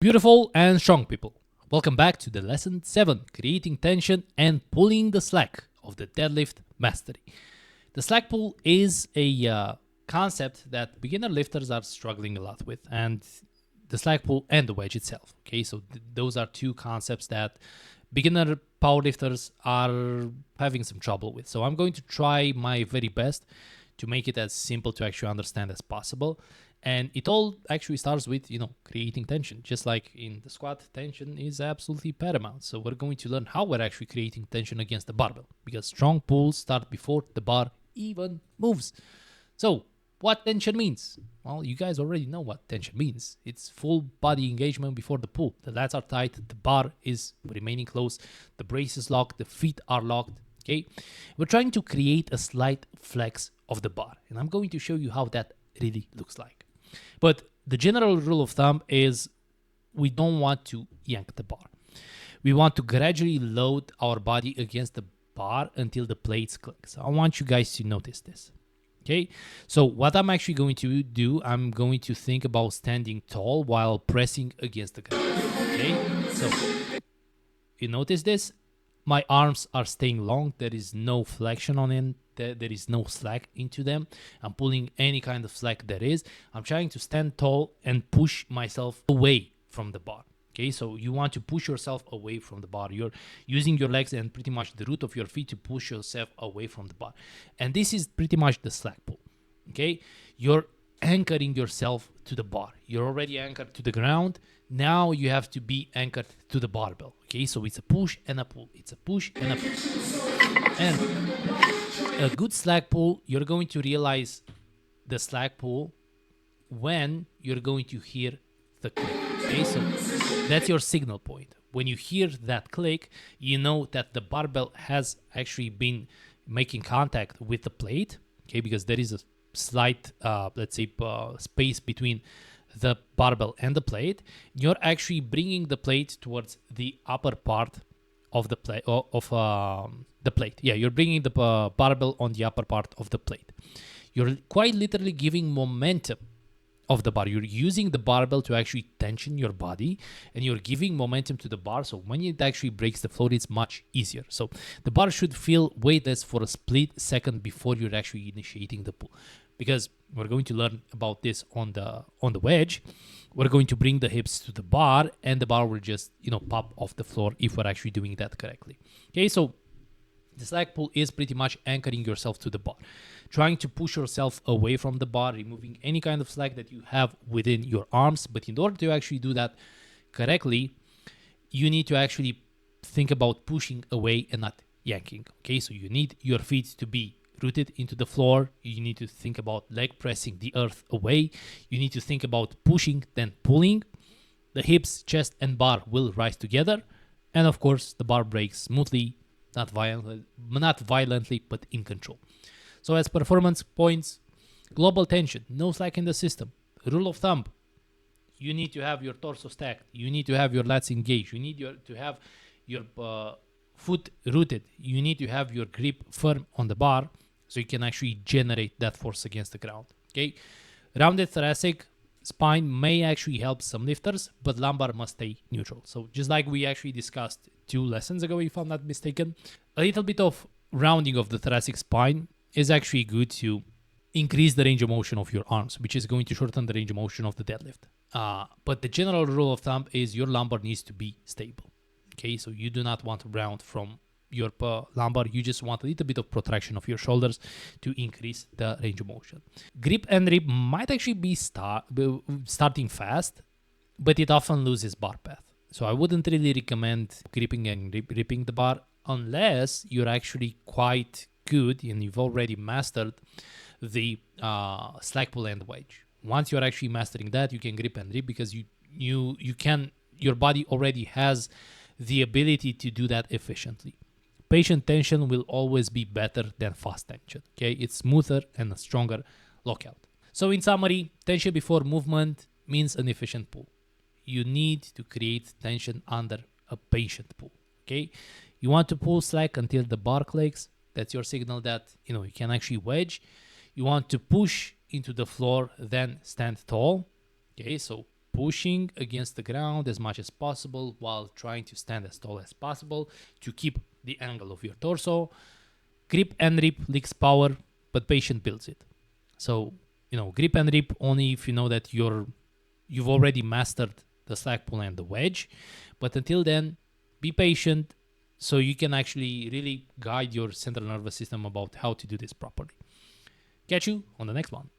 Beautiful and strong people, welcome back to the lesson 7, creating tension and pulling the slack of the deadlift mastery. The slack pull is a concept that beginner lifters are struggling a lot with, and the slack pull and the wedge itself. Okay, so those are two concepts that beginner powerlifters are having some trouble with. So I'm going to try my very best to make it as simple to actually understand as possible. And it all actually starts with, creating tension. Just like in the squat, tension is absolutely paramount. So we're going to learn how we're actually creating tension against the barbell, because strong pulls start before the bar even moves. So what tension means? Well, you guys already know what tension means. It's full body engagement before the pull. The lats are tight, the bar is remaining close, the brace is locked, the feet are locked. Okay, we're trying to create a slight flex of the bar, and I'm going to show you how that really looks like. But the general rule of thumb is we don't want to yank the bar. We want to gradually load our body against the bar until the plates click. So I want you guys to notice this. Okay, so what I'm actually going to do, I'm going to think about standing tall while pressing against the ground. Okay, so you notice this? My arms are staying long. There is no flexion on them. There is no slack into them. I'm pulling any kind of slack there is. I'm trying to stand tall and push myself away from the bar. Okay, so you want to push yourself away from the bar. You're using your legs and pretty much the root of your feet to push yourself away from the bar. And this is pretty much the slack pull. Okay, you're anchoring yourself to the bar. You're already anchored to the ground. Now you have to be anchored to the barbell. Okay, so it's a push and a pull. It's a push and a pull. And a good slack pull, you're going to realize the slack pull when you're going to hear the click. Okay, so that's your signal point. When you hear that click, you know that the barbell has actually been making contact with the plate. Okay, because there is a slight, space between the barbell and the plate. You're actually bringing the plate towards the upper part of the plate the plate. Yeah, you're bringing the barbell on the upper part of the plate. You're quite literally giving momentum of the bar. You're using the barbell to actually tension your body, and you're giving momentum to the bar. So when it actually breaks the floor, it's much easier. So the bar should feel weightless for a split second before you're actually initiating the pull. Because we're going to learn about this on the wedge. We're going to bring the hips to the bar, and the bar will just pop off the floor if we're actually doing that correctly. Okay, so the slack pull is pretty much anchoring yourself to the bar, trying to push yourself away from the bar, removing any kind of slack that you have within your arms. But in order to actually do that correctly, you need to actually think about pushing away and not yanking. Okay, so you need your feet to be rooted into the floor. You need to think about leg pressing the earth away. You need to think about pushing, then pulling. The hips, chest, and bar will rise together. And of course, the bar breaks smoothly, not violently, but in control. So as performance points, global tension, no slack in the system. Rule of thumb, you need to have your torso stacked. You need to have your lats engaged. You need to have your foot rooted. You need to have your grip firm on the bar, so you can actually generate that force against the ground. Okay, rounded thoracic spine may actually help some lifters, but lumbar must stay neutral. So just like we actually discussed 2 lessons ago, if I'm not mistaken, a little bit of rounding of the thoracic spine is actually good to increase the range of motion of your arms, which is going to shorten the range of motion of the deadlift. But the general rule of thumb is your lumbar needs to be stable. Okay, so you do not want to round from your lumbar. You just want a little bit of protraction of your shoulders to increase the range of motion. Grip and rip might actually be starting fast, but it often loses bar path. So I wouldn't really recommend gripping and ripping the bar unless you're actually quite good and you've already mastered the slack pull and wedge. Once you're actually mastering that, you can grip and rip, because your body already has the ability to do that efficiently. Patient tension will always be better than fast tension. Okay, it's smoother and a stronger lockout. So in summary, tension before movement means an efficient pull. You need to create tension under a patient pull. Okay, you want to pull slack until the bar clicks. That's your signal that you can actually wedge. You want to push into the floor, then stand tall. Okay, so pushing against the ground as much as possible while trying to stand as tall as possible to keep the angle of your torso. Grip and rip leaks power, but patience builds it. So, grip and rip only if you know that you've already mastered the slack pull and the wedge. But until then, be patient so you can actually really guide your central nervous system about how to do this properly. Catch you on the next one.